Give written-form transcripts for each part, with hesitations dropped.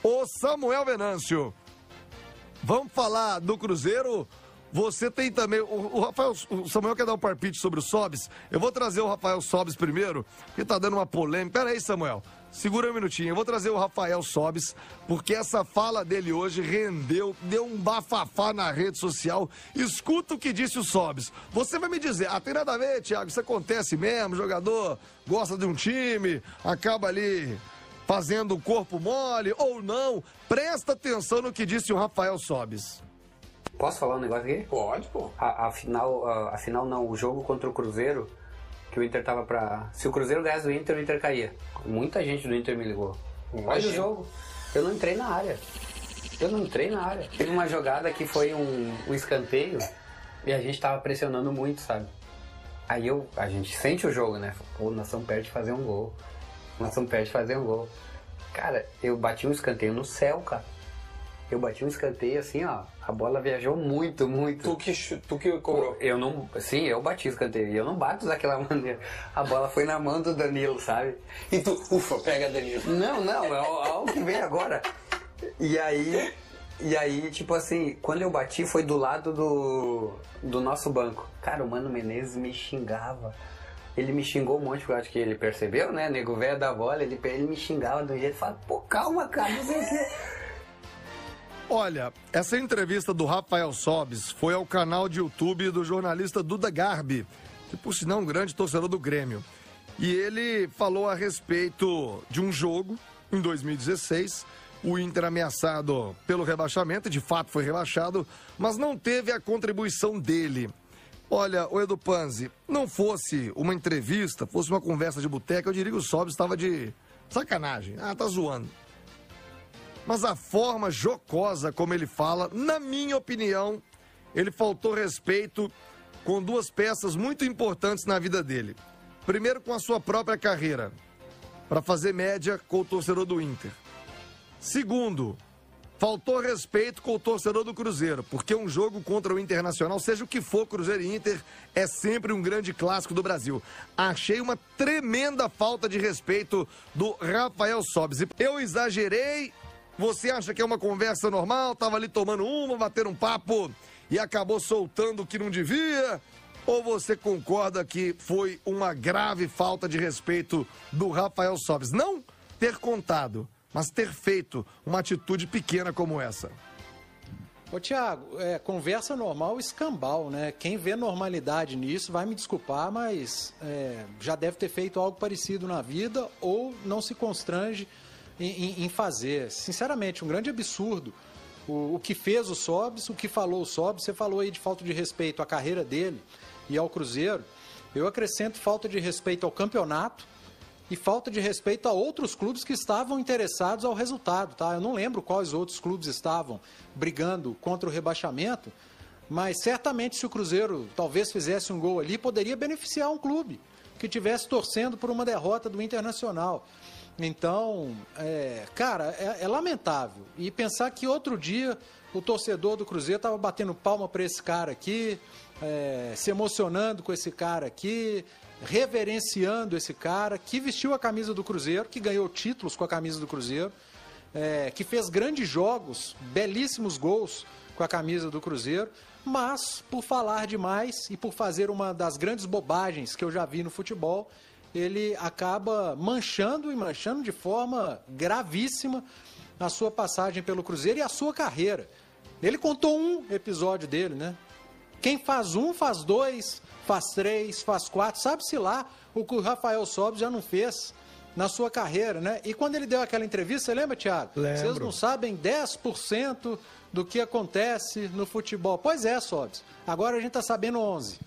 Ô Samuel Venâncio, vamos falar do Cruzeiro? Você tem também, o Samuel quer dar um palpite sobre o Sobis. Eu vou trazer o Rafael Sobis primeiro, que tá dando uma polêmica. Pera aí, Samuel, segura um minutinho. Eu vou trazer o Rafael Sobis, porque essa fala dele hoje rendeu, deu um bafafá na rede social. Escuta o que disse o Sobis. Você vai me dizer, tem nada a ver, Thiago, isso acontece mesmo, o jogador gosta de um time, acaba ali fazendo o corpo mole ou não. Presta atenção no que disse o Rafael Sobis. Posso falar um negócio aqui? Pode, pô. Afinal não, o jogo contra o Cruzeiro, que o Inter tava pra... Se o Cruzeiro ganhasse do Inter, o Inter caía. Muita gente do Inter me ligou. Olha o jogo. Eu não entrei na área. Teve uma jogada que foi um escanteio e a gente tava pressionando muito, sabe? Aí a gente sente o jogo, né? Pô, nós estamos perto de fazer um gol. Cara, eu bati um escanteio no céu, cara. Eu bati um escanteio assim, ó. A bola viajou muito, muito. Tu que cobrou? Eu não... Sim, eu bati o escanteio. E eu não bato daquela maneira. A bola foi na mão do Danilo, sabe? E tu, ufa, pega Danilo. Não, é algo que vem agora. E aí, tipo assim, quando eu bati foi do lado do nosso banco. Cara, o Mano Menezes me xingava. Ele me xingou um monte, porque eu acho que ele percebeu, né? Nego velho da bola, ele me xingava do jeito, falava, pô, calma, cara, não sei o quê. Olha, essa entrevista do Rafael Sobis foi ao canal de YouTube do jornalista Duda Garbi, que por sinal é um grande torcedor do Grêmio. E ele falou a respeito de um jogo em 2016, o Inter ameaçado pelo rebaixamento, de fato foi rebaixado, mas não teve a contribuição dele. Olha, o Edu Panzi, não fosse uma entrevista, fosse uma conversa de boteca, eu diria que o Sobis estava de sacanagem. Tá zoando. Mas a forma jocosa como ele fala, na minha opinião, ele faltou respeito com duas peças muito importantes na vida dele. Primeiro, com a sua própria carreira, para fazer média com o torcedor do Inter. Segundo, faltou respeito com o torcedor do Cruzeiro, porque um jogo contra o Internacional, seja o que for, Cruzeiro e Inter, é sempre um grande clássico do Brasil. Achei uma tremenda falta de respeito do Rafael Sobis. Eu exagerei. Você acha que é uma conversa normal? Tava ali tomando uma, batendo um papo e acabou soltando o que não devia? Ou você concorda que foi uma grave falta de respeito do Rafael Sobis? Não ter contado, mas ter feito uma atitude pequena como essa. Ô Thiago, conversa normal, escambau, né? Quem vê normalidade nisso vai me desculpar, mas já deve ter feito algo parecido na vida ou não se constrange em fazer. Sinceramente, um grande absurdo o que fez o Sobis, o que falou o Sobis. Você falou aí de falta de respeito à carreira dele e ao Cruzeiro. Eu acrescento falta de respeito ao campeonato e falta de respeito a outros clubes que estavam interessados ao resultado, tá? Eu não lembro quais outros clubes estavam brigando contra o rebaixamento, mas certamente se o Cruzeiro talvez fizesse um gol ali, poderia beneficiar um clube que estivesse torcendo por uma derrota do Internacional. Então, cara, é lamentável. E pensar que outro dia o torcedor do Cruzeiro estava batendo palma para esse cara aqui, se emocionando com esse cara aqui, reverenciando esse cara que vestiu a camisa do Cruzeiro, que ganhou títulos com a camisa do Cruzeiro, que fez grandes jogos, belíssimos gols com a camisa do Cruzeiro, mas por falar demais e por fazer uma das grandes bobagens que eu já vi no futebol, ele acaba manchando de forma gravíssima a sua passagem pelo Cruzeiro e a sua carreira. Ele contou um episódio dele, né? Quem faz um, faz dois, faz três, faz quatro. Sabe-se lá o que o Rafael Sobis já não fez na sua carreira, né? E quando ele deu aquela entrevista, você lembra, Thiago? Lembro. Vocês não sabem 10% do que acontece no futebol. Pois é, Sobis. Agora a gente tá sabendo 11%.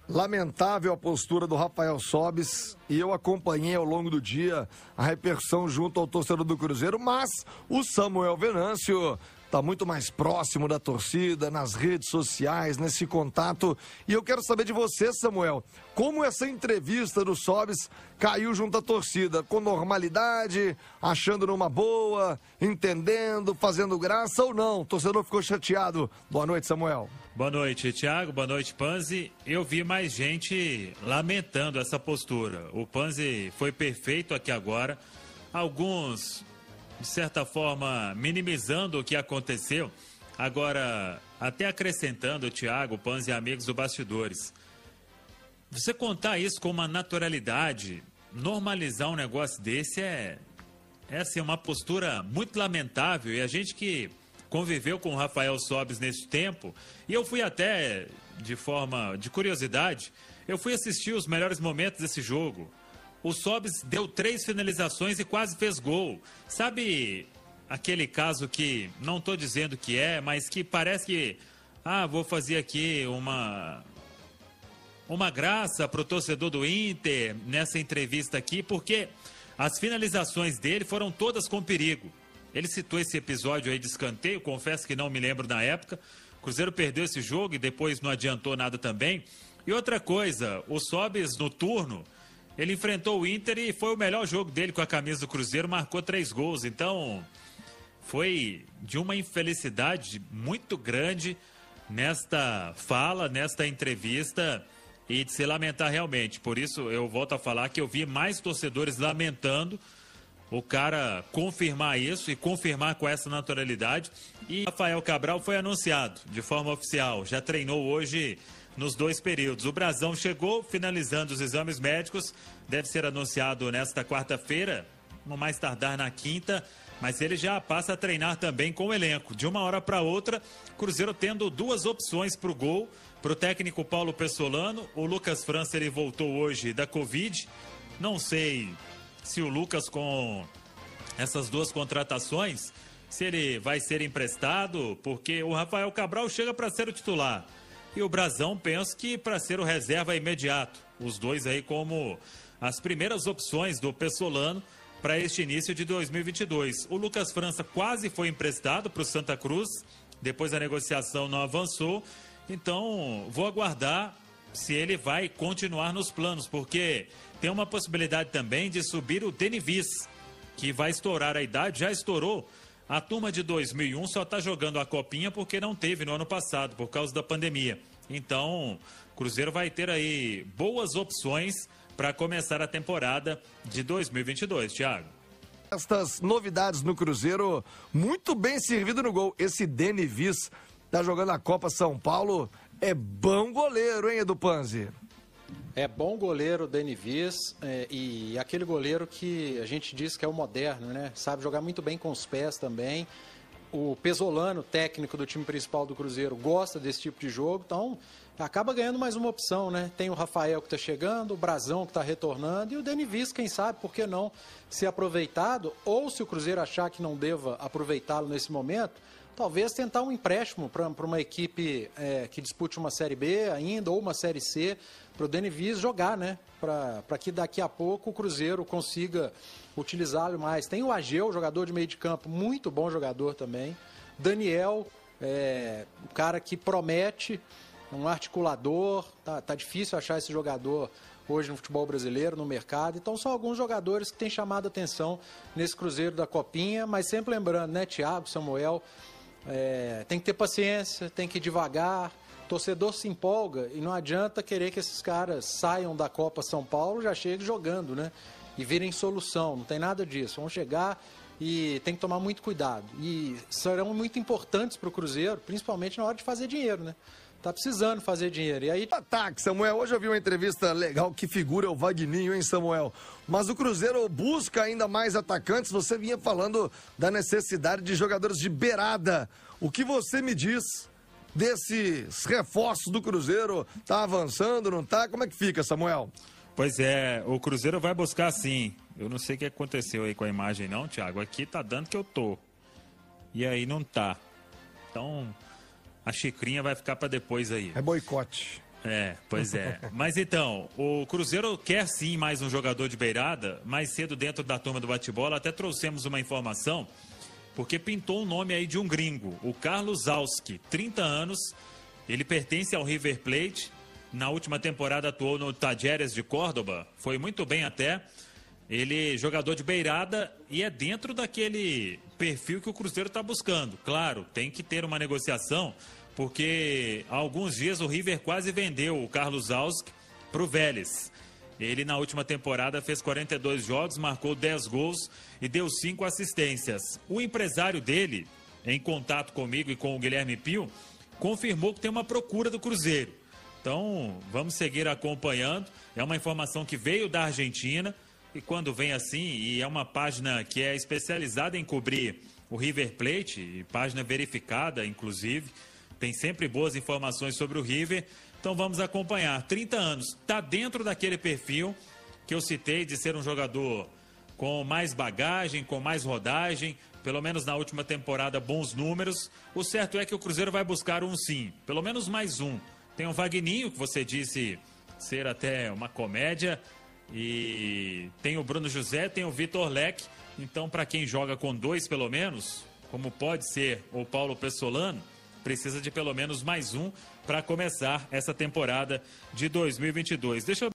Lamentável a postura do Rafael Sobis, e eu acompanhei ao longo do dia a repercussão junto ao torcedor do Cruzeiro, mas o Samuel Venâncio está muito mais próximo da torcida, nas redes sociais, nesse contato. E eu quero saber de você, Samuel, como essa entrevista do Sobis caiu junto à torcida? Com normalidade, achando numa boa, entendendo, fazendo graça ou não? O torcedor ficou chateado. Boa noite, Samuel. Boa noite, Thiago. Boa noite, Panzi. Eu vi mais gente lamentando essa postura. O Panzi foi perfeito aqui agora. Alguns de certa forma, minimizando o que aconteceu. Agora, até acrescentando, Thiago, Panzi e amigos do Bastidores, você contar isso com uma naturalidade, normalizar um negócio desse é assim, uma postura muito lamentável. E a gente que conviveu com o Rafael Sobis nesse tempo, e eu fui até, de forma de curiosidade, eu fui assistir os melhores momentos desse jogo. O Sobis deu 3 finalizações e quase fez gol. Sabe aquele caso que, não estou dizendo que é, mas que parece que, vou fazer aqui uma graça para o torcedor do Inter nessa entrevista aqui, porque as finalizações dele foram todas com perigo. Ele citou esse episódio aí de escanteio, confesso que não me lembro na época. O Cruzeiro perdeu esse jogo e depois não adiantou nada também. E outra coisa, o Sobis no turno, ele enfrentou o Inter e foi o melhor jogo dele com a camisa do Cruzeiro, marcou 3 gols. Então, foi de uma infelicidade muito grande nesta fala, nesta entrevista, e de se lamentar realmente. Por isso, eu volto a falar que eu vi mais torcedores lamentando o cara confirmar isso e confirmar com essa naturalidade. E Rafael Cabral foi anunciado de forma oficial, já treinou hoje nos 2 períodos. O Brazão chegou, finalizando os exames médicos, deve ser anunciado nesta quarta-feira, no mais tardar na quinta, mas ele já passa a treinar também com o elenco. De uma hora para outra, Cruzeiro tendo 2 opções para o gol, para o técnico Paulo Pessolano. O Lucas França, ele voltou hoje da Covid, não sei se o Lucas, com essas 2 contratações, se ele vai ser emprestado, porque o Rafael Cabral chega para ser o titular. E o Brazão, penso que para ser o reserva imediato. Os 2 aí como as primeiras opções do Pessolano para este início de 2022. O Lucas França quase foi emprestado para o Santa Cruz, depois a negociação não avançou. Então, vou aguardar se ele vai continuar nos planos, porque tem uma possibilidade também de subir o Denivis, que vai estourar a idade, já estourou. A turma de 2001 só está jogando a copinha porque não teve no ano passado, por causa da pandemia. Então, o Cruzeiro vai ter aí boas opções para começar a temporada de 2022, Thiago. Estas novidades no Cruzeiro, muito bem servido no gol. Esse Denivis tá jogando a Copa São Paulo, é bom goleiro, hein, Edu Panzi? É bom goleiro o Denivis, e aquele goleiro que a gente diz que é o moderno, né? Sabe jogar muito bem com os pés também. O Pessolano, técnico do time principal do Cruzeiro, gosta desse tipo de jogo, então acaba ganhando mais uma opção, né? Tem o Rafael que está chegando, o Brazão que está retornando e o Denivis, quem sabe, por que não ser aproveitado, ou se o Cruzeiro achar que não deva aproveitá-lo nesse momento, talvez tentar um empréstimo para uma equipe que dispute uma Série B ainda, ou uma Série C, para o Denivis jogar, né? Para que daqui a pouco o Cruzeiro consiga utilizá-lo mais. Tem o Ageu, jogador de meio de campo, muito bom jogador também. Daniel, um cara que promete, um articulador. Tá difícil achar esse jogador hoje no futebol brasileiro, no mercado. Então são alguns jogadores que têm chamado a atenção nesse Cruzeiro da Copinha, mas sempre lembrando, né, Thiago, Samuel, tem que ter paciência, tem que ir devagar. O torcedor se empolga e não adianta querer que esses caras saiam da Copa São Paulo, já cheguem jogando, né? E virem solução, não tem nada disso. Vão chegar e tem que tomar muito cuidado. E serão muito importantes para o Cruzeiro, principalmente na hora de fazer dinheiro, né? Tá precisando fazer dinheiro. E aí... Ataque, Samuel. Hoje eu vi uma entrevista legal, que figura o Vagninho, hein, Samuel? Mas o Cruzeiro busca ainda mais atacantes. Você vinha falando da necessidade de jogadores de beirada. O que você me diz desses reforços do Cruzeiro? Tá avançando, não tá? Como é que fica, Samuel? Pois é, o Cruzeiro vai buscar sim. Eu não sei o que aconteceu aí com a imagem não, Thiago. Aqui tá dando que eu tô. E aí não tá. Então, a xicrinha vai ficar para depois aí. É boicote. Pois é. Mas então, o Cruzeiro quer sim mais um jogador de beirada. Mais cedo dentro da turma do bate-bola, até trouxemos uma informação, porque pintou um nome aí de um gringo, o Carlos Zalski, 30 anos. Ele pertence ao River Plate. Na última temporada atuou no Talleres de Córdoba, foi muito bem até. Ele é jogador de beirada e é dentro daquele perfil que o Cruzeiro está buscando. Claro, tem que ter uma negociação, porque há alguns dias o River quase vendeu o Carlos Zalski para o Vélez. Ele, na última temporada, fez 42 jogos, marcou 10 gols e deu 5 assistências. O empresário dele, em contato comigo e com o Guilherme Pio, confirmou que tem uma procura do Cruzeiro. Então, vamos seguir acompanhando. É uma informação que veio da Argentina e quando vem assim, e é uma página que é especializada em cobrir o River Plate, e página verificada, inclusive, tem sempre boas informações sobre o River. Então vamos acompanhar. 30 anos, está dentro daquele perfil que eu citei de ser um jogador com mais bagagem, com mais rodagem, pelo menos na última temporada, bons números. O certo é que o Cruzeiro vai buscar um sim, pelo menos mais um. Tem o Vagninho, que você disse ser até uma comédia, e tem o Bruno José, tem o Vitor Leque. Então, para quem joga com 2 pelo menos, como pode ser o Paulo Pessolano, precisa de pelo menos mais um para começar essa temporada de 2022. Deixa eu